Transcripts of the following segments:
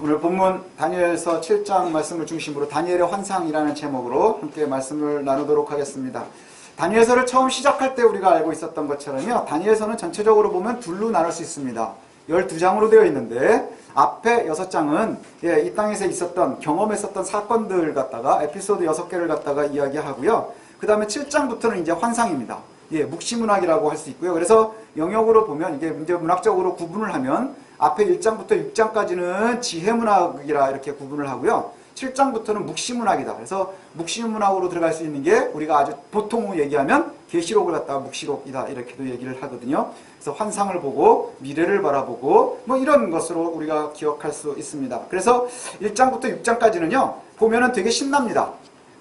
오늘 본문 다니엘서 7장 말씀을 중심으로 다니엘의 환상이라는 제목으로 함께 말씀을 나누도록 하겠습니다. 다니엘서를 처음 시작할 때 우리가 알고 있었던 것처럼요, 다니엘서는 전체적으로 보면 둘로 나눌 수 있습니다. 12장으로 되어 있는데 앞에 6장은 이 땅에서 있었던 경험했었던 사건들 갖다가 에피소드 6개를 갖다가 이야기하고요. 그 다음에 7장부터는 이제 환상입니다. 묵시문학이라고 할 수 있고요. 그래서 영역으로 보면 이게 이제 문학적으로 구분을 하면 앞에 1장부터 6장까지는 지혜문학이라 이렇게 구분을 하고요. 7장부터는 묵시문학이다. 그래서 묵시문학으로 들어갈 수 있는 게 우리가 아주 보통 얘기하면 계시록을 갖다가 묵시록이다 이렇게도 얘기를 하거든요. 그래서 환상을 보고 미래를 바라보고 뭐 이런 것으로 우리가 기억할 수 있습니다. 그래서 1장부터 6장까지는요 보면은 되게 신납니다.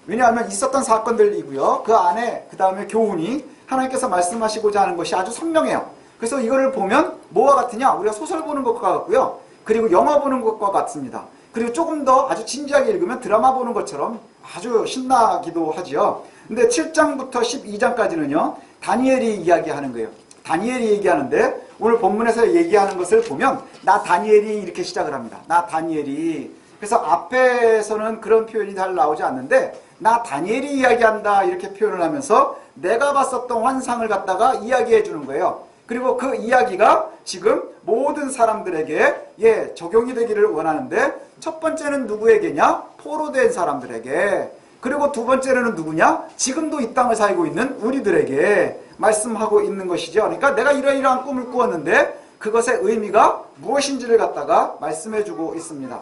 왜냐하면 있었던 사건들이고요. 그 안에 그 다음에 교훈이 하나님께서 말씀하시고자 하는 것이 아주 선명해요. 그래서 이거를 보면 뭐와 같으냐? 우리가 소설 보는 것과 같고요. 그리고 영화 보는 것과 같습니다. 그리고 조금 더 아주 진지하게 읽으면 드라마 보는 것처럼 아주 신나기도 하지요. 근데 7장부터 12장까지는요. 다니엘이 이야기하는 거예요. 다니엘이 얘기하는데 오늘 본문에서 얘기하는 것을 보면 나 다니엘이 이렇게 시작을 합니다. 나 다니엘이. 그래서 앞에서는 그런 표현이 잘 나오지 않는데 나 다니엘이 이야기한다 이렇게 표현을 하면서 내가 봤었던 환상을 갖다가 이야기해 주는 거예요. 그리고 그 이야기가 지금 모든 사람들에게 적용이 되기를 원하는데 첫 번째는 누구에게냐? 포로된 사람들에게. 그리고 두 번째는 누구냐? 지금도 이 땅을 살고 있는 우리들에게 말씀하고 있는 것이죠. 그러니까 내가 이러이러한 꿈을 꾸었는데 그것의 의미가 무엇인지를 갖다가 말씀해 주고 있습니다.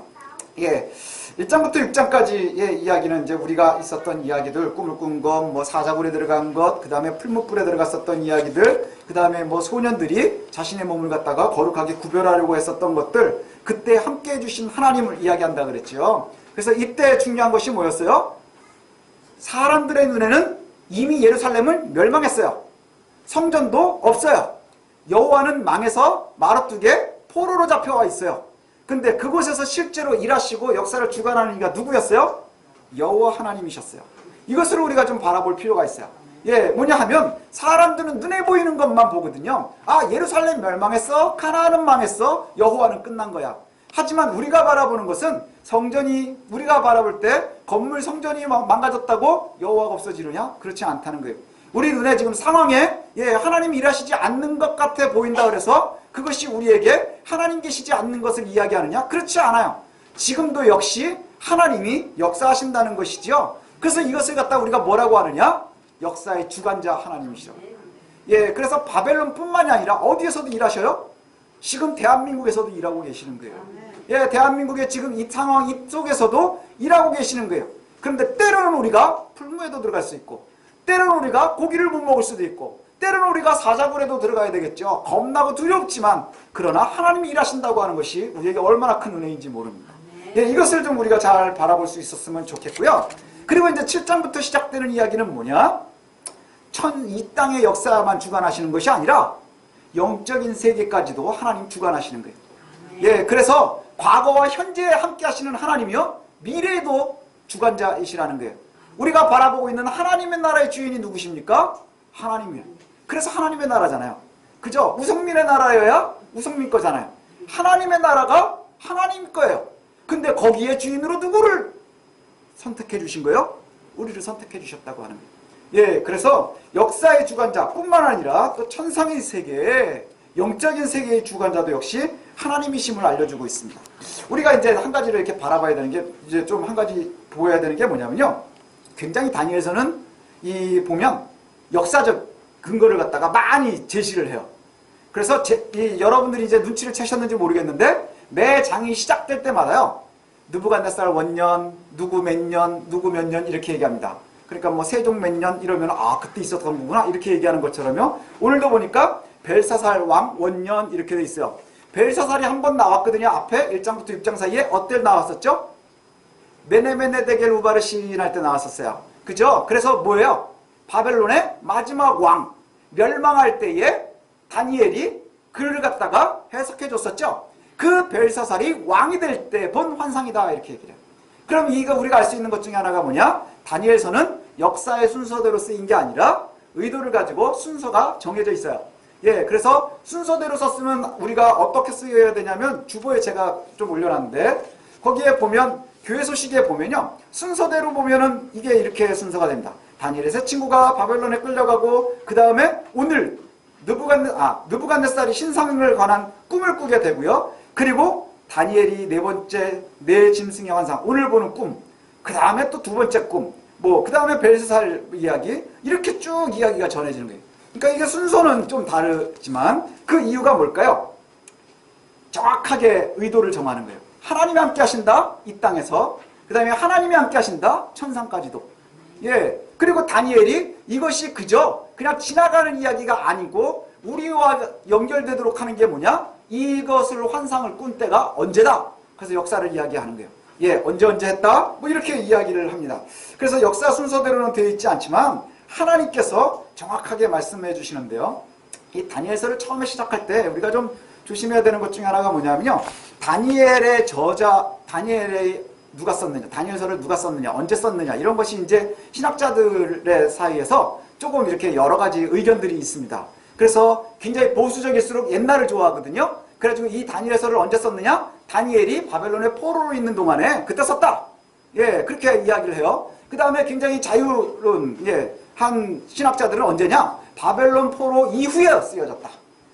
1장부터 6장까지의 이야기는 이제 우리가 있었던 이야기들, 꿈을 꾼 것, 뭐 사자굴에 들어간 것, 그 다음에 풀무불에 들어갔었던 이야기들, 그 다음에 뭐 소년들이 자신의 몸을 갖다가 거룩하게 구별하려고 했었던 것들, 그때 함께 해주신 하나님을 이야기한다 그랬죠. 그래서 이때 중요한 것이 뭐였어요? 사람들의 눈에는 이미 예루살렘은 멸망했어요. 성전도 없어요. 여호와는 망해서 마루뚝에 포로로 잡혀와 있어요. 근데 그곳에서 실제로 일하시고 역사를 주관하는 이가 누구였어요? 여호와 하나님이셨어요. 이것을 우리가 좀 바라볼 필요가 있어요. 뭐냐 하면 사람들은 눈에 보이는 것만 보거든요. 아, 예루살렘 멸망했어? 가나안은 망했어? 여호와는 끝난 거야. 하지만 우리가 바라보는 것은 성전이 우리가 바라볼 때 건물 성전이 망가졌다고 여호와가 없어지느냐? 그렇지 않다는 거예요. 우리 눈에 지금 상황에 하나님이 일하시지 않는 것 같아 보인다 그래서 그것이 우리에게 하나님 계시지 않는 것을 이야기하느냐? 그렇지 않아요. 지금도 역시 하나님이 역사하신다는 것이지요. 그래서 이것을 갖다 우리가 뭐라고 하느냐? 역사의 주관자 하나님이시죠. 그래서 바벨론뿐만이 아니라 어디에서도 일하셔요? 지금 대한민국에서도 일하고 계시는 거예요. 대한민국의 지금 이 상황 이 속에서도 일하고 계시는 거예요. 그런데 때로는 우리가 풀무에도 들어갈 수 있고 때로는 우리가 고기를 못 먹을 수도 있고 때로는 우리가 사자굴에도 들어가야 되겠죠. 겁나고 두렵지만 그러나 하나님이 일하신다고 하는 것이 우리에게 얼마나 큰 은혜인지 모릅니다. 이것을 좀 우리가 잘 바라볼 수 있었으면 좋겠고요. 그리고 이제 7장부터 시작되는 이야기는 뭐냐? 이 땅의 역사만 주관하시는 것이 아니라 영적인 세계까지도 하나님 주관하시는 거예요. 그래서 과거와 현재에 함께 하시는 하나님이요 미래에도 주관자이시라는 거예요. 우리가 바라보고 있는 하나님의 나라의 주인이 누구십니까? 하나님이에요. 그래서 하나님의 나라잖아요. 그죠? 우성민의 나라여야 우성민 거잖아요. 하나님의 나라가 하나님 거예요. 근데 거기에 주인으로 누구를 선택해 주신 거예요? 우리를 선택해 주셨다고 하는 거예요. 그래서 역사의 주관자 뿐만 아니라 또 천상의 세계, 영적인 세계의 주관자도 역시 하나님이심을 알려주고 있습니다. 우리가 이제 한 가지를 이렇게 바라봐야 되는 게 이제 좀 한 가지 보여야 되는 게 뭐냐면요. 굉장히 다니엘서는 보면 역사적 근거를 갖다가 많이 제시를 해요. 그래서 여러분들이 이제 눈치를 채셨는지 모르겠는데 매 장이 시작될 때마다요. 느부갓네살 원년, 누구 몇 년, 누구 몇 년 이렇게 얘기합니다. 그러니까 뭐 세종 몇 년 이러면 아 그때 있었던 거구나 이렇게 얘기하는 것처럼요. 오늘도 보니까 벨사살 왕 원년 이렇게 돼 있어요. 벨사살이 한 번 나왔거든요. 앞에 1장부터 6장 사이에 어때 나왔었죠? 메네메네데겔 우바르신 할 때 나왔었어요. 그죠? 그래서 뭐예요? 바벨론의 마지막 왕 멸망할 때에 다니엘이 글을 갖다가 해석해 줬었죠. 그 벨사살이 왕이 될 때 본 환상이다 이렇게 얘기를 해요. 그럼 이거 우리가 알 수 있는 것 중에 하나가 뭐냐? 다니엘서는 역사의 순서대로 쓰인 게 아니라 의도를 가지고 순서가 정해져 있어요. 그래서 순서대로 썼으면 우리가 어떻게 쓰여야 되냐면 주보에 제가 좀 올려놨는데 거기에 보면 교회 소식에 보면요. 순서대로 보면은 이게 이렇게 순서가 됩니다. 다니엘의 세 친구가 바벨론에 끌려가고 그 다음에 오늘 느부갓네살이 신상을 관한 꿈을 꾸게 되고요. 그리고 다니엘이 네 번째 네 짐승의 환상, 오늘 보는 꿈, 그 다음에 또 두 번째 꿈, 그 다음에 벨사살 이야기, 이렇게 쭉 이야기가 전해지는 거예요. 그러니까 이게 순서는 좀 다르지만 그 이유가 뭘까요? 정확하게 의도를 정하는 거예요. 하나님이 함께 하신다, 이 땅에서. 그 다음에 하나님이 함께 하신다, 천상까지도. 예. 그리고 다니엘이 이것이 그냥 지나가는 이야기가 아니고 우리와 연결되도록 하는 게 뭐냐? 이것을 환상을 꾼 때가 언제다? 그래서 역사를 이야기하는 거예요. 예, 언제 했다? 이렇게 이야기를 합니다. 그래서 역사 순서대로는 되어 있지 않지만 하나님께서 정확하게 말씀해 주시는데요. 이 다니엘서를 처음에 시작할 때 우리가 좀 조심해야 되는 것 중에 하나가 뭐냐면요. 다니엘의 저자, 누가 썼느냐, 다니엘서를 누가 썼느냐, 언제 썼느냐, 이런 것이 이제 신학자들의 사이에서 조금 이렇게 여러 가지 의견들이 있습니다. 그래서 굉장히 보수적일수록 옛날을 좋아하거든요. 그래가지고 이 다니엘서를 언제 썼느냐? 다니엘이 바벨론의 포로로 있는 동안에 그때 썼다. 예, 그렇게 이야기를 해요. 그 다음에 굉장히 자유로운, 한 신학자들은 언제냐? 바벨론 포로 이후에 쓰여졌다.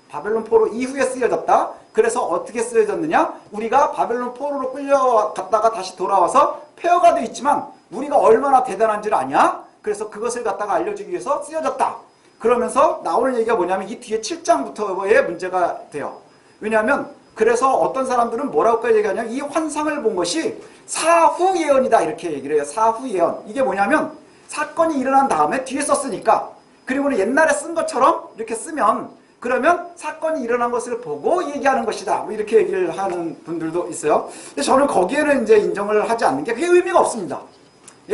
바벨론 포로 이후에 쓰여졌다. 그래서 어떻게 쓰여졌느냐? 우리가 바벨론 포로로 끌려갔다가 다시 돌아와서 폐허가 되어 있지만 우리가 얼마나 대단한 줄 아냐? 그래서 그것을 갖다가 알려주기 위해서 쓰여졌다. 그러면서 나오는 얘기가 뭐냐면 이 뒤에 7장부터의 문제가 돼요. 왜냐하면 그래서 어떤 사람들은 뭐라고 얘기하냐면 이 환상을 본 것이 사후 예언이다, 이렇게 얘기를 해요. 사후 예언. 이게 뭐냐면 사건이 일어난 다음에 뒤에 썼으니까, 그리고는 옛날에 쓴 것처럼 이렇게 쓰면 그러면 사건이 일어난 것을 보고 얘기하는 것이다, 이렇게 얘기를 하는 분들도 있어요. 근데 저는 거기에는 이제 인정을 하지 않는 게 그게 의미가 없습니다.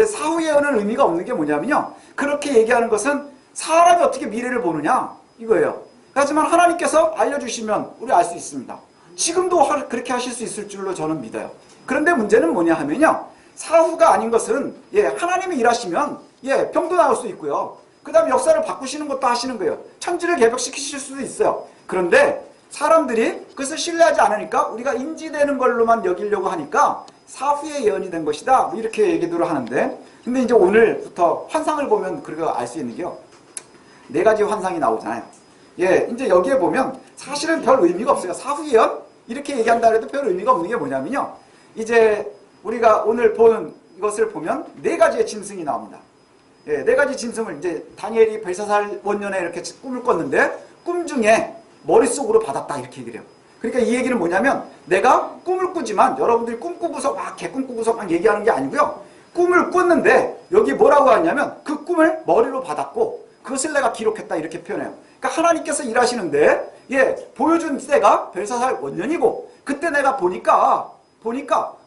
사후 예언은 의미가 없는 게 뭐냐면요, 그렇게 얘기하는 것은 사람이 어떻게 미래를 보느냐 이거예요. 하지만 하나님께서 알려주시면 우리 알 수 있습니다. 지금도 그렇게 하실 수 있을 줄로 저는 믿어요. 그런데 문제는 뭐냐 하면요, 사후가 아닌 것은 하나님이 일하시면 병도 나올 수 있고요. 그 다음에 역사를 바꾸시는 것도 하시는 거예요. 천지를 개벽시키실 수도 있어요. 그런데 사람들이 그것을 신뢰하지 않으니까 우리가 인지되는 걸로만 여기려고 하니까 사후에 예언이 된 것이다, 이렇게 얘기들을 하는데, 근데 이제 오늘부터 환상을 보면 그거 알 수 있는 게요, 4가지 환상이 나오잖아요. 이제 여기에 보면 사실은 별 의미가 없어요. 사후 예언? 이렇게 얘기한다 해도 별 의미가 없는 게 뭐냐면요, 이제 우리가 오늘 보는 이것을 보면 4가지의 짐승이 나옵니다. 4가지 짐승을 이제 다니엘이 벨사살 원년에 이렇게 꿈을 꿨는데 꿈 중에 머릿속으로 받았다, 이렇게 얘기를 해요. 그러니까 이 얘기는 뭐냐면 내가 꿈을 꾸지만 여러분들이 꿈꾸고서 막 개꿈 꾸고서 막 얘기하는 게 아니고요, 꿈을 꿨는데 여기 뭐라고 하냐면 그 꿈을 머리로 받았고 그것을 내가 기록했다, 이렇게 표현해요. 그러니까 하나님께서 일하시는데 보여준 때가 벨사살 원년이고, 그때 내가 보니까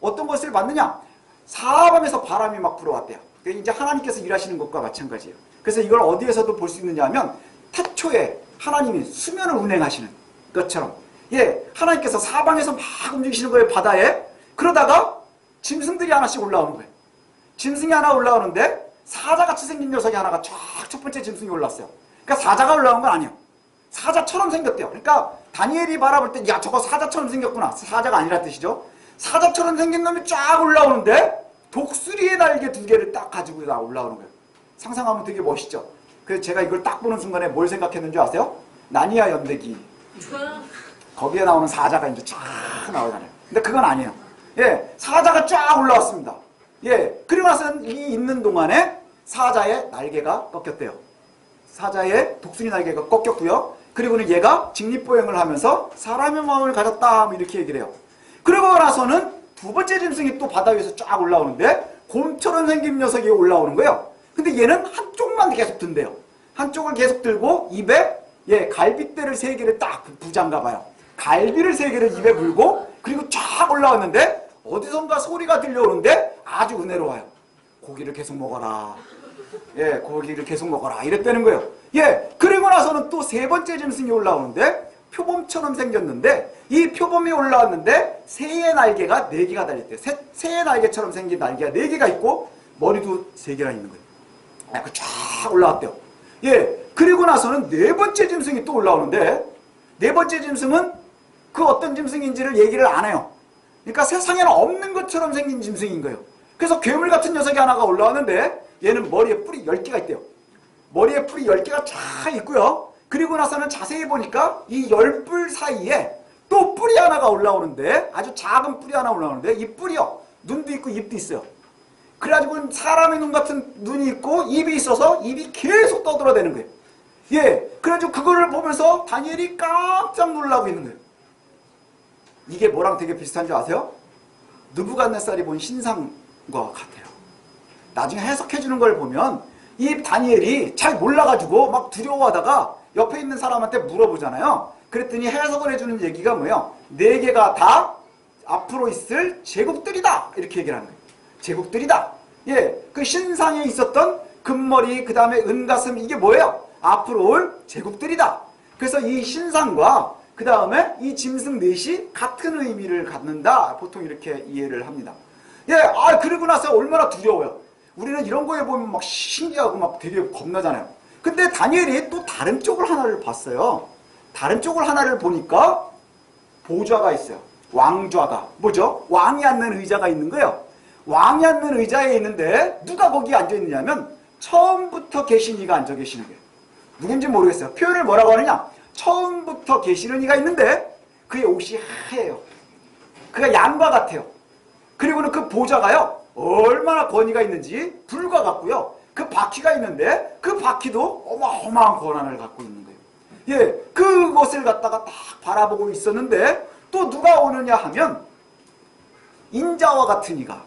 어떤 것을 봤느냐, 사방에서 바람이 막 불어왔대요. 그러니까 이제 하나님께서 일하시는 것과 마찬가지예요. 그래서 이걸 어디에서도 볼 수 있느냐 하면 태초에 하나님이 수면을 운행하시는 것처럼 하나님께서 사방에서 막 움직이시는 거예요, 바다에. 그러다가 짐승들이 하나씩 올라오는 거예요. 짐승이 하나 올라오는데 사자같이 생긴 녀석이 하나가 쫙 첫 번째 짐승이 올랐어요. 그러니까 사자가 올라온 건 아니에요. 사자처럼 생겼대요. 그러니까 다니엘이 바라볼 때 야, 저거 사자처럼 생겼구나. 사자가 아니라 뜻이죠. 사자처럼 생긴 놈이 쫙 올라오는데 독수리의 날개 2개를 딱 가지고 올라오는 거예요. 상상하면 되게 멋있죠. 그래서 제가 이걸 딱 보는 순간에 뭘 생각했는지 아세요? 나니아 연대기. 거기에 나오는 사자가 이제 쫙 나오잖아요. 근데 그건 아니에요. 사자가 쫙 올라왔습니다. 그리고 나서는 이 있는 동안에 사자의 날개가 꺾였대요. 사자의 독수리 날개가 꺾였고요. 그리고는 얘가 직립보행을 하면서 사람의 마음을 가졌다, 이렇게 얘기를 해요. 그러고 나서는 2번째 짐승이 또 바다 위에서 쫙 올라오는데 곰처럼 생긴 녀석이 올라오는 거예요. 근데 얘는 한쪽만 계속 든대요. 한쪽을 계속 들고 입에 갈빗대를 3개를 딱 부장가 봐요. 갈비를 3개를 입에 물고 그리고 쫙 올라왔는데 어디선가 소리가 들려오는데 아주 은혜로워요. 고기를 계속 먹어라. 고기를 계속 먹어라, 이랬다는 거예요. 그리고 나서는 또 3번째 짐승이 올라오는데 표범처럼 생겼는데 이 표범이 올라왔는데 새의 날개가 4개가 달렸대요. 새의 날개처럼 생긴 날개가 4개가 있고 머리도 3개나 있는 거예요. 쫙 올라왔대요. 그리고 나서는 4번째 짐승이 또 올라오는데 4번째 짐승은 그 어떤 짐승인지를 얘기를 안 해요. 그러니까 세상에는 없는 것처럼 생긴 짐승인 거예요. 그래서 괴물 같은 녀석이 하나가 올라왔는데 얘는 머리에 뿔이 10개가 있대요. 머리에 뿔이 10개가 쫙 있고요. 그리고 나서는 자세히 보니까 이 10뿔 사이에 또 뿔이 하나가 올라오는데, 아주 작은 뿔이 하나 올라오는데, 이 뿔이요, 눈도 있고 입도 있어요. 그래가지고 사람의 눈 같은 눈이 있고 입이 있어서 입이 계속 떠들어대는 거예요. 예, 그래가지고 그거를 보면서 다니엘이 깜짝 놀라고 있는 거예요. 이게 뭐랑 되게 비슷한 줄 아세요? 느부갓네살이 본 신상과 같아요. 나중에 해석해주는 걸 보면 이 다니엘이 잘 몰라가지고 막 두려워하다가 옆에 있는 사람한테 물어보잖아요. 그랬더니 해석을 해주는 얘기가 뭐예요? 4개가 다 앞으로 있을 제국들이다, 이렇게 얘기를 하는 거예요. 제국들이다. 예, 그 신상에 있었던 금머리, 그 다음에 은가슴, 이게 뭐예요? 앞으로 올 제국들이다. 그래서 이 신상과 그 다음에 이 짐승 넷이 같은 의미를 갖는다, 보통 이렇게 이해를 합니다. 예, 그러고 나서 얼마나 두려워요. 우리는 이런 거에 보면 막 신기하고 막 되게 겁나잖아요. 근데 다니엘이 또 다른 쪽을 하나를 봤어요. 다른 쪽을 하나를 보니까 보좌가 있어요. 왕좌가. 뭐죠? 왕이 앉는 의자가 있는 거예요. 왕이 앉는 의자에 있는데 누가 거기 앉아 있느냐면 처음부터 계신 이가 앉아 계시는 거예요. 누군지 모르겠어요. 표현을 뭐라고 하느냐? 처음부터 계시는 이가 있는데 그의 옷이 하얘요. 그가 양과 같아요. 그리고는 그 보좌가요, 얼마나 권위가 있는지 불과 같고요. 그 바퀴가 있는데 그 바퀴도 어마어마한 권한을 갖고 있는 거예요. 예, 그것을 갖다가 딱 바라보고 있었는데 또 누가 오느냐 하면 인자와 같은 이가,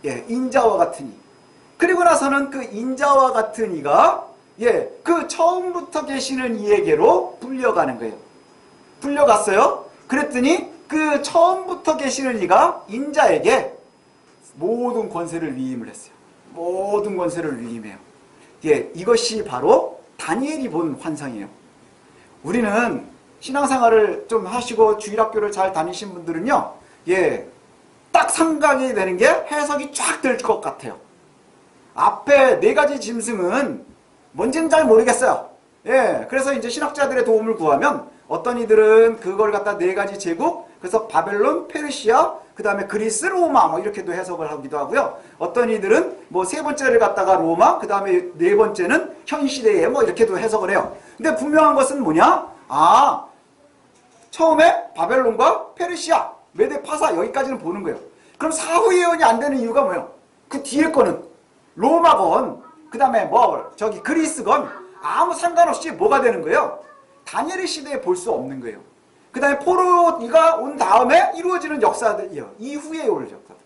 예, 인자와 같은 이. 그리고 나서는 그 인자와 같은 이가, 예, 그 처음부터 계시는 이에게로 불려가는 거예요. 불려갔어요. 그랬더니 그 처음부터 계시는 이가 인자에게 모든 권세를 위임을 했어요. 모든 권세를 위임해요. 예, 이것이 바로 다니엘이 본 환상이에요. 우리는 신앙생활을 좀 하시고 주일학교를 잘 다니신 분들은요, 예, 딱 생각이 되는 게 해석이 쫙 될 것 같아요. 앞에 4가지 짐승은 뭔지는 잘 모르겠어요. 예, 그래서 이제 신학자들의 도움을 구하면 어떤 이들은 그걸 갖다 4가지 제국, 그래서 바벨론, 페르시아, 그 다음에 그리스, 로마, 뭐 이렇게도 해석을 하기도 하고요. 어떤 이들은 뭐 3번째를 갖다가 로마, 그 다음에 4번째는 현 시대에 뭐 이렇게도 해석을 해요. 근데 분명한 것은 뭐냐? 처음에 바벨론과 페르시아, 메데 파사, 여기까지는 보는 거예요. 그럼 사후 예언이 안 되는 이유가 뭐예요? 그 뒤에 거는 로마건, 그 다음에 그리스건 아무 상관없이 뭐가 되는 거예요? 다니엘의 시대에 볼 수 없는 거예요. 그 다음에 포로가 온 다음에 이루어지는 역사들이요. 이후에 올 역사들.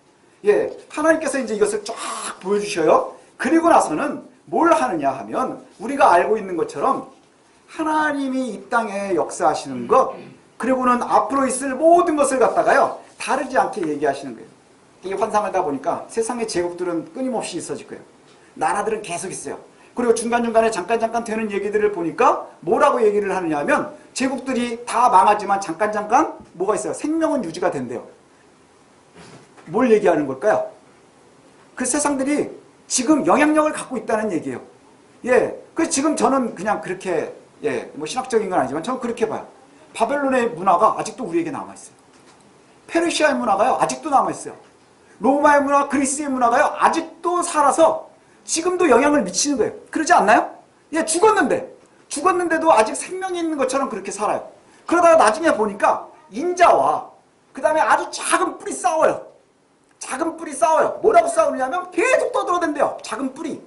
예, 하나님께서 이제 이것을 쫙 보여주셔요. 그리고 나서는 뭘 하느냐 하면 우리가 알고 있는 것처럼 하나님이 이 땅에 역사하시는 것, 그리고는 앞으로 있을 모든 것을 갖다가요, 다르지 않게 얘기하시는 거예요. 이 환상을 다 보니까 세상의 제국들은 끊임없이 있어질 거예요. 나라들은 계속 있어요. 그리고 중간중간에 잠깐 되는 얘기들을 보니까 뭐라고 얘기를 하느냐 하면 제국들이 다 망하지만 잠깐 뭐가 있어요? 생명은 유지가 된대요. 뭘 얘기하는 걸까요? 그 세상들이 지금 영향력을 갖고 있다는 얘기예요. 예, 그 지금 저는 그냥 그렇게, 예, 뭐 신학적인 건 아니지만 저는 그렇게 봐요. 바벨론의 문화가 아직도 우리에게 남아있어요. 페르시아의 문화가요, 아직도 남아있어요. 로마의 문화, 그리스의 문화가요, 아직도 살아서 지금도 영향을 미치는 거예요. 그러지 않나요? 예, 죽었는데도 아직 생명이 있는 것처럼 그렇게 살아요. 그러다가 나중에 보니까 인자와 그 다음에 아주 작은 뿔이 싸워요. 작은 뿔이 싸워요. 뭐라고 싸우냐면 계속 떠들어댄대요. 작은 뿔이.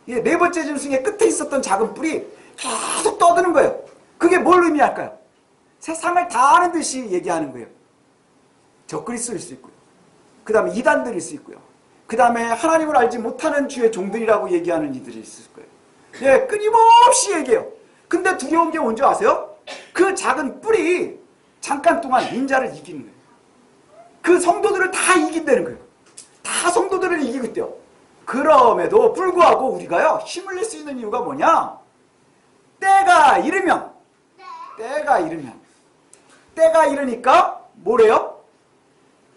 예, 4번째 짐승의 끝에 있었던 작은 뿔이 계속 떠드는 거예요. 그게 뭘 의미할까요? 세상을 다 아는 듯이 얘기하는 거예요. 적그리스도일 수 있고요. 그 다음에 이단들일 수 있고요. 그 다음에 하나님을 알지 못하는 주의 종들이라고 얘기하는 이들이 있을 거예요. 예, 끊임없이 얘기해요. 근데 두려운 게 뭔지 아세요? 그 작은 뿔이 잠깐 동안 인자를 이기는 거예요. 그 성도들을 다 이긴다는 거예요. 다 성도들을 이기고 있대요. 그럼에도 불구하고 우리가요, 힘을 낼 수 있는 이유가 뭐냐? 때가 이르니까 뭐래요?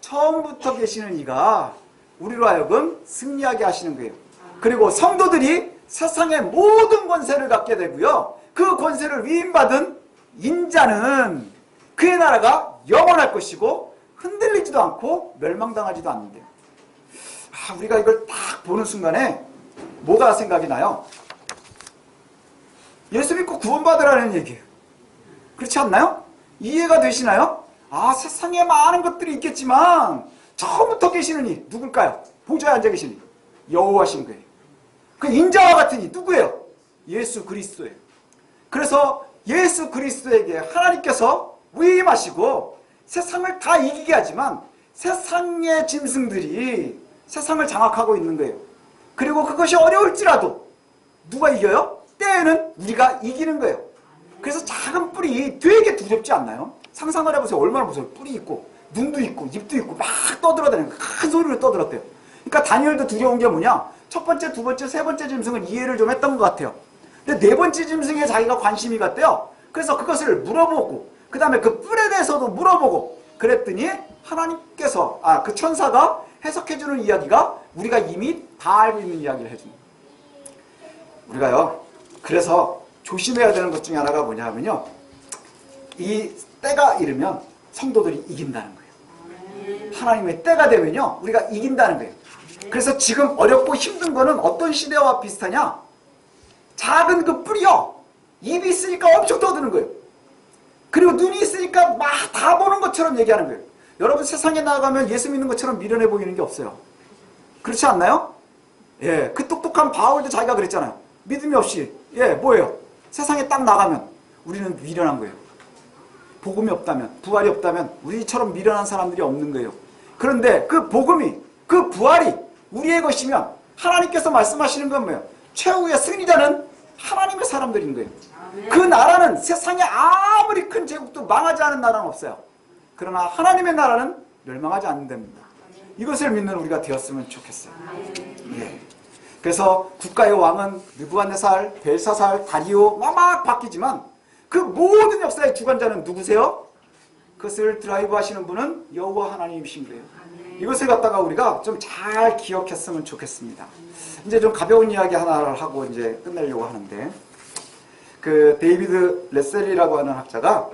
처음부터 계시는 이가 우리로 하여금 승리하게 하시는 거예요. 그리고 성도들이 세상의 모든 권세를 갖게 되고요. 그 권세를 위임받은 인자는 그의 나라가 영원할 것이고 흔들리지도 않고 멸망당하지도 않는데요. 우리가 이걸 딱 보는 순간에 뭐가 생각이 나요? 예수 믿고 구원받으라는 얘기예요. 그렇지 않나요? 이해가 되시나요? 세상에 많은 것들이 있겠지만 처음부터 계시는 이 누굴까요? 보좌에 앉아 계시는 이 여호와신 거예요. 그 인자와 같은 이 누구예요? 예수 그리스도예요. 그래서 예수 그리스도에게 하나님께서 위임하시고 세상을 다 이기게 하지만 세상의 짐승들이 세상을 장악하고 있는 거예요. 그리고 그것이 어려울지라도 누가 이겨요? 때에는 우리가 이기는 거예요. 그래서 작은 뿔이 되게 두렵지 않나요? 상상을 해보세요. 얼마나 무서워요. 뿔이 있고 눈도 있고 입도 있고 막 떠들어다니는 큰 소리로 떠들었대요. 그러니까 다니엘도 두려운 게 뭐냐? 첫 번째, 두 번째, 세 번째 짐승은 이해를 좀 했던 것 같아요. 근데 네 번째 짐승에 자기가 관심이 갔대요. 그래서 그것을 물어보고 그 다음에 그 뿔에 대해서도 물어보고 그랬더니 하나님께서 그 천사가 해석해주는 이야기가 우리가 이미 다 알고 있는 이야기를 해줍니다. 우리가요, 그래서 조심해야 되는 것 중에 하나가 뭐냐 하면요, 이 때가 이르면 성도들이 이긴다는 거예요. 하나님의 때가 되면요 우리가 이긴다는 거예요. 그래서 지금 어렵고 힘든 거는 어떤 시대와 비슷하냐? 작은 그 뿔이요, 입이 있으니까 엄청 떠드는 거예요. 그리고 눈이 있으니까 막 다 보는 것처럼 얘기하는 거예요. 여러분 세상에 나가면 예수 믿는 것처럼 미련해 보이는 게 없어요. 그렇지 않나요? 예, 그 똑똑한 바울도 자기가 그랬잖아요. 믿음이 없이 뭐예요? 세상에 딱 나가면 우리는 미련한 거예요. 복음이 없다면, 부활이 없다면 우리처럼 미련한 사람들이 없는 거예요. 그런데 그 복음이, 그 부활이 우리의 것이면 하나님께서 말씀하시는 건 뭐예요? 최후의 승리자는 하나님의 사람들인 거예요. 그 나라는 세상에 아무리 큰 제국도 망하지 않은 나라는 없어요. 그러나 하나님의 나라는 멸망하지 않는답니다. 이것을 믿는 우리가 되었으면 좋겠어요. 예. 그래서 국가의 왕은 느부갓네살, 벨사살, 다리오 막 바뀌지만 그 모든 역사의 주관자는 누구세요? 그것을 드라이브 하시는 분은 여호와 하나님이신 거예요. 이것을 갖다가 우리가 좀 잘 기억했으면 좋겠습니다. 이제 좀 가벼운 이야기 하나를 하고 이제 끝내려고 하는데, 그 데이비드 레셀리라고 하는 학자가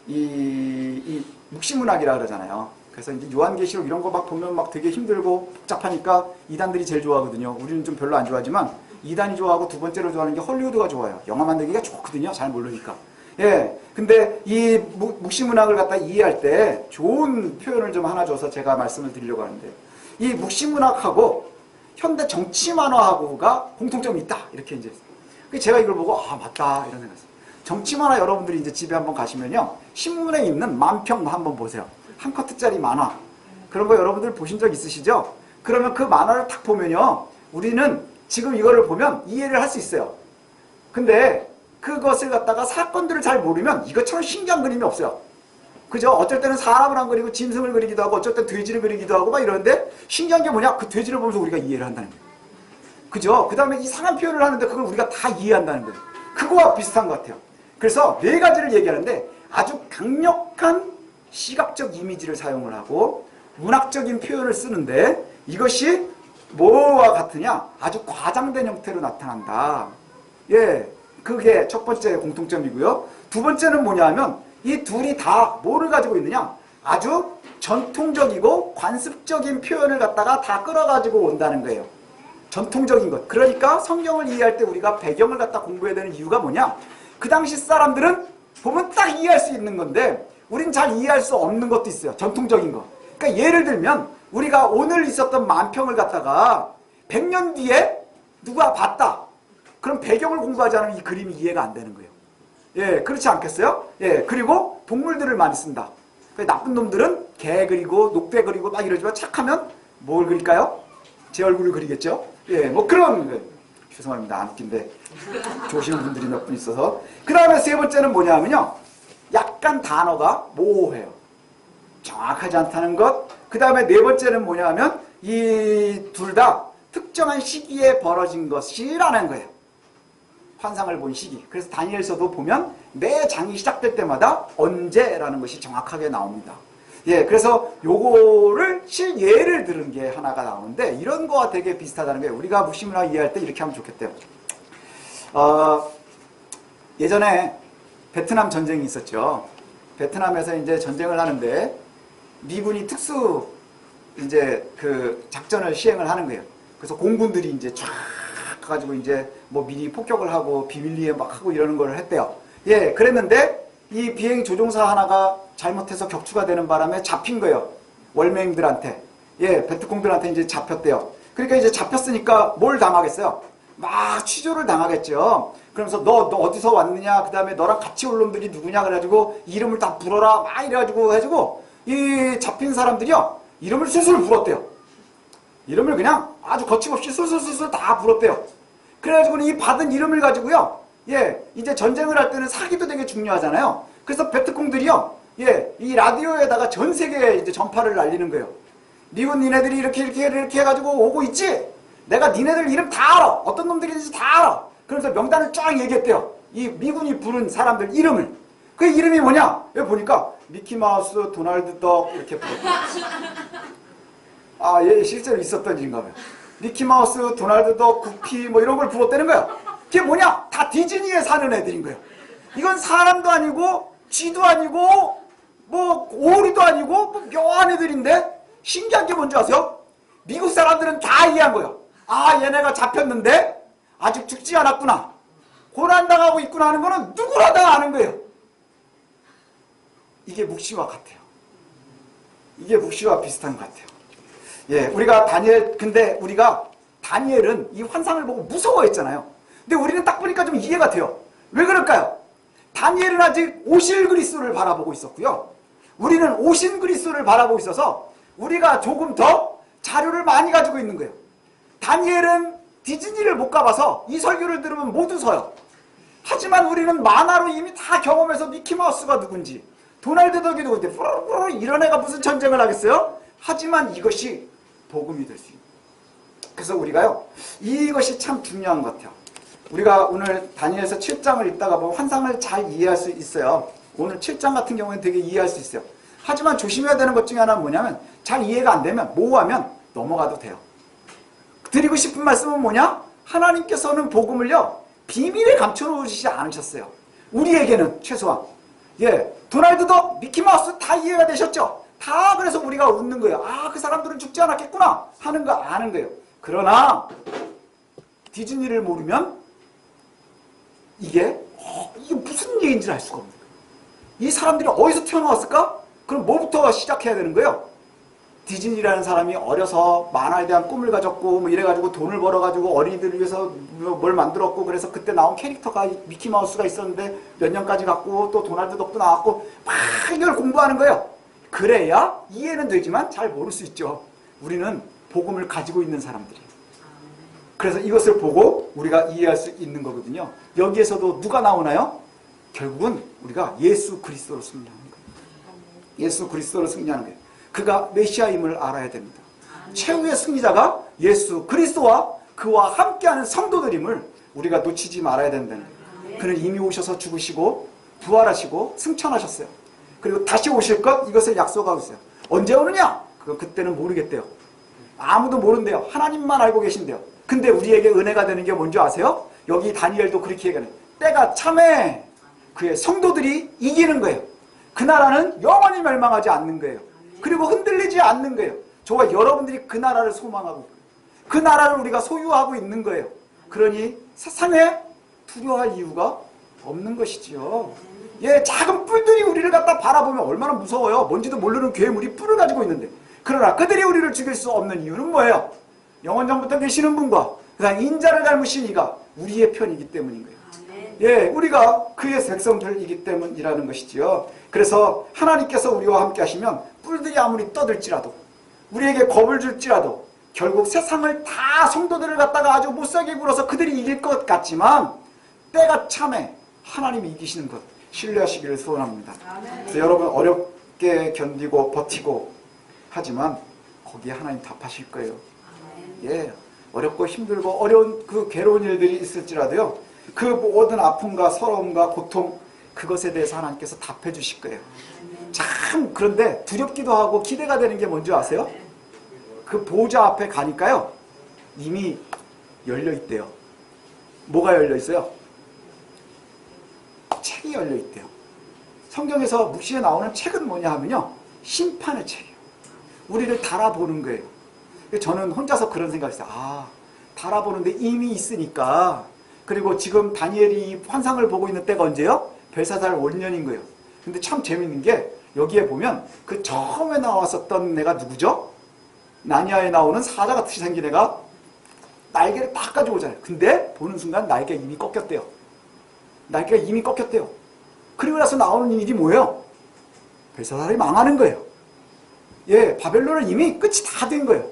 이 묵시문학이라 그러잖아요. 그래서 이제 요한계시록 이런 거 막 보면 막 되게 힘들고 복잡하니까 이단들이 제일 좋아하거든요. 우리는 좀 별로 안 좋아하지만 이단이 좋아하고 두 번째로 좋아하는 게 헐리우드가 좋아요. 영화 만들기가 좋거든요. 잘 모르니까. 예. 근데 이 묵시문학을 갖다 이해할 때 좋은 표현을 좀 하나 줘서 제가 말씀을 드리려고 하는데, 이 묵시문학하고 현대 정치 만화하고가 공통점이 있다. 이렇게 이제. 제가 이걸 보고 맞다 이런 생각했어요. 정치 만화 여러분들이 이제 집에 한번 가시면요, 신문에 있는 만평 한번 보세요. 한 커트짜리 만화. 그런 거 여러분들 보신 적 있으시죠? 그러면 그 만화를 딱 보면요, 우리는 지금 이거를 보면 이해를 할 수 있어요. 근데 그것을 갖다가 사건들을 잘 모르면 이것처럼 신기한 그림이 없어요. 그죠? 어쩔 때는 사람을 안 그리고 짐승을 그리기도 하고 어쩔 땐 돼지를 그리기도 하고 막 이러는데, 신기한 게 뭐냐? 그 돼지를 보면서 우리가 이해를 한다는 거예요. 그죠? 그 다음에 이상한 표현을 하는데 그걸 우리가 다 이해한다는 거예요. 그거와 비슷한 것 같아요. 그래서 네 가지를 얘기하는데 아주 강력한 시각적 이미지를 사용을 하고 문학적인 표현을 쓰는데, 이것이 뭐와 같으냐? 아주 과장된 형태로 나타난다. 예, 그게 첫 번째 공통점이고요. 두 번째는 뭐냐 하면 이 둘이 다 뭐를 가지고 있느냐? 아주 전통적이고 관습적인 표현을 갖다가 다 끌어가지고 온다는 거예요. 전통적인 것. 그러니까 성경을 이해할 때 우리가 배경을 갖다 공부해야 되는 이유가 뭐냐? 그 당시 사람들은 보면 딱 이해할 수 있는 건데 우린 잘 이해할 수 없는 것도 있어요. 전통적인 거. 그러니까 예를 들면 우리가 오늘 있었던 만평을 갖다가 100년 뒤에 누가 봤다. 그럼 배경을 공부하지 않으면 이 그림이 이해가 안 되는 거예요. 예, 그렇지 않겠어요? 예, 그리고 동물들을 많이 쓴다. 나쁜 놈들은 개 그리고 녹대 그리고 막 이러지만 착하면 뭘 그릴까요? 제 얼굴을 그리겠죠? 예, 뭐 그런, 죄송합니다. 안 웃긴데. 좋으시는 분들이 몇 분 있어서. 그 다음에 세 번째는 뭐냐면요, 약간 단어가 모호해요. 정확하지 않다는 것. 그 다음에 네 번째는 뭐냐면 이 둘 다 특정한 시기에 벌어진 것이라는 거예요. 환상을 본 시기. 그래서 다니엘서도 보면 매 장이 시작될 때마다 언제라는 것이 정확하게 나옵니다. 예, 그래서 요거를 실예를 들은 게 하나가 나오는데 이런 거와 되게 비슷하다는 거예요. 우리가 묵시문학 이해할 때 이렇게 하면 좋겠대요. 예전에 베트남 전쟁이 있었죠. 베트남에서 이제 전쟁을 하는데 미군이 특수 이제 그 작전을 시행을 하는 거예요. 그래서 공군들이 이제 쫙 가지고 이제 뭐 미리 폭격을 하고 비밀리에 막 하고 이러는 걸 했대요. 예, 그랬는데 이 비행 조종사 하나가 잘못해서 격추가 되는 바람에 잡힌 거예요. 월맹들한테. 예, 베트콩들한테 이제 잡혔대요. 그러니까 이제 잡혔으니까 뭘 당하겠어요? 막 취조를 당하겠죠. 그러면서 너 어디서 왔느냐? 그 다음에 너랑 같이 올 놈들이 누구냐? 그래가지고 이름을 다 불어라. 막 이래가지고 해가지고 이 잡힌 사람들이요. 이름을 술술 불었대요. 이름을 그냥 아주 거침없이 술술술술 다 불었대요. 그래가지고 이 받은 이름을 가지고요. 예, 이제 전쟁을 할 때는 사기도 되게 중요하잖아요. 그래서 베트콩들이요. 예, 이 라디오에다가 전 세계에 이제 전파를 날리는 거예요. 미군 니네들이 이렇게 해가지고 오고 있지? 내가 니네들 이름 다 알아. 어떤 놈들인지 다 알아. 그러면서 명단을 쫙 얘기했대요. 이 미군이 부른 사람들 이름을. 그 이름이 뭐냐? 여기 보니까 미키마우스, 도널드 덕 이렇게 불렀대요. 아, 예, 실제로 있었던 일인가 봐요. 미키마우스, 도널드 덕, 구피 뭐 이런 걸 불렀다는 거예요. 그게 뭐냐? 다 디즈니에 사는 애들인 거예요. 이건 사람도 아니고 쥐도 아니고 뭐 오리도 아니고 뭐 묘한 애들인데 신기한 게 뭔지 아세요? 미국 사람들은 다 이해한 거예요. 아, 얘네가 잡혔는데 아직 죽지 않았구나. 고난당하고 있구나 하는 거는 누구나 다 아는 거예요. 이게 묵시와 같아요. 이게 묵시와 비슷한 것 같아요. 예, 우리가 근데 우리가 다니엘은 이 환상을 보고 무서워했잖아요. 근데 우리는 딱 보니까 좀 이해가 돼요. 왜 그럴까요? 다니엘은 아직 오실 그리스도를 바라보고 있었고요. 우리는 오신 그리스도를 바라보고 있어서 우리가 조금 더 자료를 많이 가지고 있는 거예요. 다니엘은 디즈니를 못 가봐서 이 설교를 들으면 못 웃어요. 하지만 우리는 만화로 이미 다 경험해서 미키마우스가 누군지 도널드 덕이 누군지 이런 애가 무슨 전쟁을 하겠어요? 하지만 이것이 복음이 될 수 있는. 그래서 우리가요, 이것이 참 중요한 것 같아요. 우리가 오늘 다니엘서 7장을 읽다가 보면 환상을 잘 이해할 수 있어요. 오늘 7장 같은 경우에는 되게 이해할 수 있어요. 하지만 조심해야 되는 것 중에 하나는 뭐냐면 잘 이해가 안 되면 모호하면 넘어가도 돼요. 드리고 싶은 말씀은 뭐냐? 하나님께서는 복음을요 비밀에 감춰놓으시지 않으셨어요. 우리에게는 최소한. 예, 도널드 덕, 미키마우스 다 이해가 되셨죠? 다 그래서 우리가 웃는 거예요. 아, 그 사람들은 죽지 않았겠구나 하는 거 아는 거예요. 그러나 디즈니를 모르면 이게 무슨 얘기인지를 알 수가 없는 거예요. 이 사람들이 어디서 튀어나왔을까? 그럼 뭐부터 시작해야 되는 거예요? 디즈니라는 사람이 어려서 만화에 대한 꿈을 가졌고 뭐 이래가지고 돈을 벌어가지고 어린이들을 위해서 뭘 만들었고 그래서 그때 나온 캐릭터가 미키마우스가 있었는데 몇 년까지 갔고 또 도널드 덕도 나왔고 막 이걸 공부하는 거예요. 그래야 이해는 되지만 잘 모를 수 있죠. 우리는 복음을 가지고 있는 사람들이에요. 그래서 이것을 보고 우리가 이해할 수 있는 거거든요. 여기에서도 누가 나오나요? 결국은 우리가 예수 그리스도로 승리하는 거예요. 예수 그리스도로 승리하는 거예요. 그가 메시아임을 알아야 됩니다. 최후의 승리자가 예수 그리스도와 그와 함께하는 성도들임을 우리가 놓치지 말아야 된다는 거예요. 그는 이미 오셔서 죽으시고 부활하시고 승천하셨어요. 그리고 다시 오실 것 이것을 약속하고 있어요. 언제 오느냐? 그때는 모르겠대요. 아무도 모른대요. 하나님만 알고 계신대요. 근데 우리에게 은혜가 되는 게 뭔지 아세요? 여기 다니엘도 그렇게 얘기하는 때가 참에 그의 성도들이 이기는 거예요. 그 나라는 영원히 멸망하지 않는 거예요. 그리고 흔들리지 않는 거예요. 저와 여러분들이 그 나라를 소망하고 있고요. 그 나라를 우리가 소유하고 있는 거예요. 그러니 세상에 두려워할 이유가 없는 것이지요. 예, 작은 뿔들이 우리를 갖다 바라보면 얼마나 무서워요. 뭔지도 모르는 괴물이 뿔을 가지고 있는데. 그러나 그들이 우리를 죽일 수 없는 이유는 뭐예요? 영원전부터 계시는 분과 그다음 인자를 닮으신 이가 우리의 편이기 때문인 거예요. 예, 우리가 그의 백성들이기 때문이라는 것이지요. 그래서 하나님께서 우리와 함께 하시면 뿔들이 아무리 떠들지라도 우리에게 겁을 줄지라도 결국 세상을 다 성도들을 갖다가 아주 못살게 굴어서 그들이 이길 것 같지만 때가 참에 하나님이 이기시는 것 신뢰하시기를 소원합니다. 그래서 여러분 어렵게 견디고 버티고 하지만 거기에 하나님 답하실 거예요. 예, 어렵고 힘들고 어려운 그 괴로운 일들이 있을지라도요. 그 모든 아픔과 서러움과 고통 그것에 대해서 하나님께서 답해 주실 거예요. 참 그런데 두렵기도 하고 기대가 되는 게 뭔지 아세요? 그 보좌 앞에 가니까요. 이미 열려 있대요. 뭐가 열려 있어요? 책이 열려 있대요. 성경에서 묵시에 나오는 책은 뭐냐 하면요. 심판의 책이에요. 우리를 달아보는 거예요. 저는 혼자서 그런 생각이 있어요. 아, 달아보는데 이미 있으니까. 그리고 지금 다니엘이 환상을 보고 있는 때가 언제요? 벨사살 원년인 거예요. 근데 참 재밌는 게 여기에 보면 그 처음에 나왔었던 애가 누구죠? 나니아에 나오는 사자같이 생긴 애가 날개를 딱 가지고 오잖아요. 근데 보는 순간 날개가 이미 꺾였대요. 날개가 이미 꺾였대요. 그리고 나서 나오는 일이 뭐예요? 벨사살이 망하는 거예요. 예, 바벨론은 이미 끝이 다 된 거예요.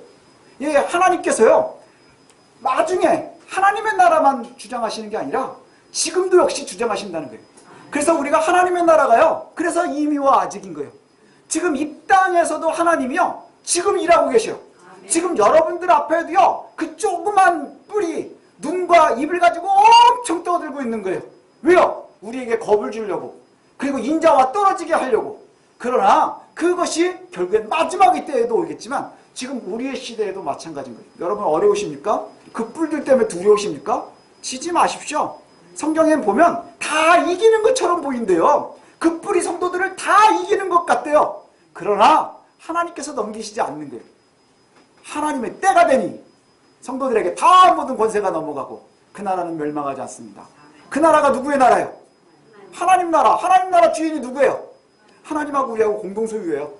예, 하나님께서요, 나중에 하나님의 나라만 주장하시는 게 아니라 지금도 역시 주장하신다는 거예요. 그래서 우리가 하나님의 나라가요, 그래서 이미와 아직인 거예요. 지금 이 땅에서도 하나님이요, 지금 일하고 계셔요. 지금 여러분들 앞에도요, 그 조그만 뿌리, 눈과 입을 가지고 엄청 떠들고 있는 거예요. 왜요? 우리에게 겁을 주려고. 그리고 인자와 떨어지게 하려고. 그러나 그것이 결국엔 마지막 때에도 오겠지만 지금 우리의 시대에도 마찬가지인 거예요. 여러분 어려우십니까? 그 뿔들 때문에 두려우십니까? 치지 마십시오. 성경에 보면 다 이기는 것처럼 보인대요. 그 뿔이 성도들을 다 이기는 것 같대요. 그러나 하나님께서 넘기시지 않는 거예요. 하나님의 때가 되니 성도들에게 다 모든 권세가 넘어가고 그 나라는 멸망하지 않습니다. 그 나라가 누구의 나라예요? 하나님 나라. 하나님 나라 주인이 누구예요? 하나님하고 우리하고 공동소유예요.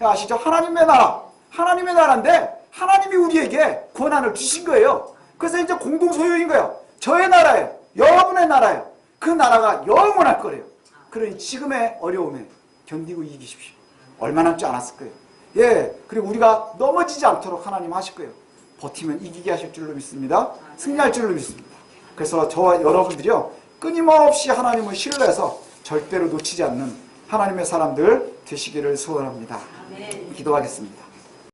아시죠? 하나님의 나라. 하나님의 나라인데 하나님이 우리에게 권한을 주신 거예요. 그래서 이제 공동소유인 거예요. 저의 나라예요. 여러분의 나라예요. 그 나라가 영원할 거래요. 그러니 지금의 어려움에 견디고 이기십시오. 얼마 남지 않았을 거예요. 예, 그리고 우리가 넘어지지 않도록 하나님 하실 거예요. 버티면 이기게 하실 줄로 믿습니다. 승리할 줄로 믿습니다. 그래서 저와 여러분들이요, 끊임없이 하나님을 신뢰해서 절대로 놓치지 않는 하나님의 사람들 되시기를 소원합니다. 기도하겠습니다.